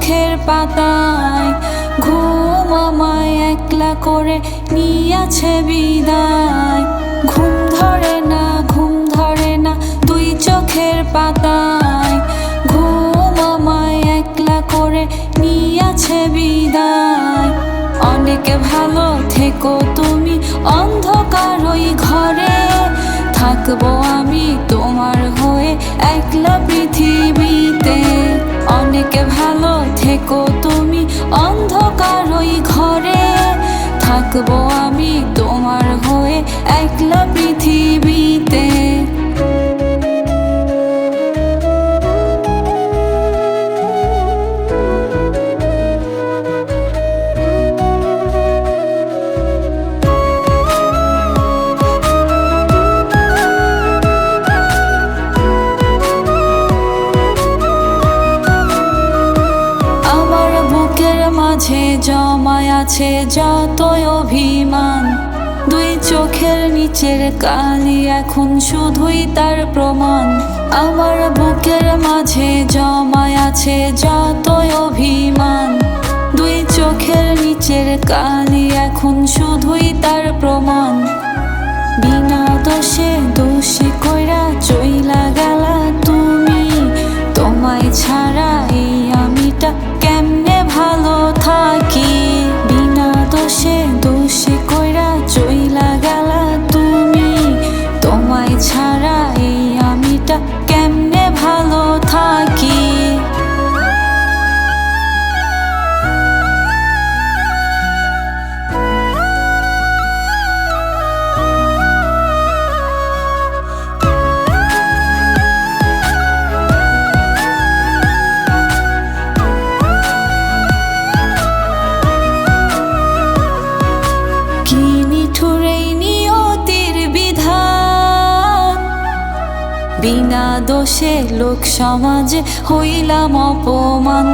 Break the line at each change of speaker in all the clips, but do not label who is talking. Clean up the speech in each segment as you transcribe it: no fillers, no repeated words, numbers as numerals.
চোখের পাতায় ঘুম আমায় একলা করে নিয়েছে বিদায়। ঘুম ধরে না, ঘুম ধরে না তুই চোখের পাতায় ঘুম আমায় একলা করে নিয়েছে বিদায়। অনেক ভালো থেকো তুমি অন্ধকার ওই ঘরে, থাকবো আমি তোমার হয়ে একলা পৃথিবীতে। অনেক ভালো থেকো তুমি অন্ধকার ওই ঘরে, থাকবো আমি তোমার হয়ে একলা পৃথিবীতে। মাঝে জমায় আছে যতই অভিমান, দুই চোখের নিচের কালি এখন শুধুই তার প্রমাণ। আমার বুকের মাঝে জমায় আছে যতই অভিমান, দুই চোখের নিচের কালি এখন শুধুই তার প্রমাণ। বিনা দোষে দোষী কইরা চইলা গেলা তুমি, তোমায় ছাড়া এই আমিটা কেমনে ভালো থাকি। বিনা দোষে দোষী কইরা চইলা গেলা তুমি, তোমায় ছাড়া এই আমিটা কেমনে ভালো থাকি। বিনা দোষে লোক সমাজে হইলাম অপমান,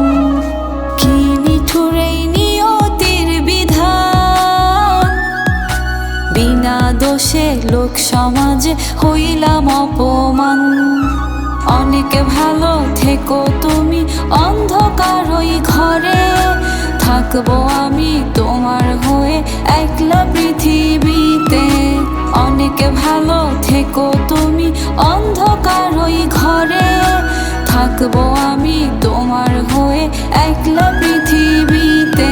কি নিঠুর এই নিয়তির বিধান। বিনা দোষে লোক সমাজে হইলাম অপমান। অনেক ভালো থেকো তুমি অন্ধকার ওই ঘরে, থাকবো আমি তোমার হয়ে একলা পৃথিবীতে। অনেক ভালো থেকো তুমি অন্ধকার ওই ঘরে, থাকবো আমি তোমার হয়ে একলা পৃথিবীতে।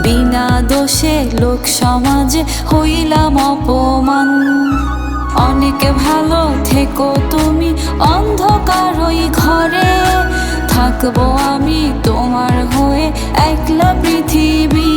বিনা দোষে লোক সমাজে হইলাম অপমান। অনেক ভালো থেকো তুমি অন্ধকার ওই ঘরে, থাকবো আমি তোমার হয়ে একলা পৃথিবী।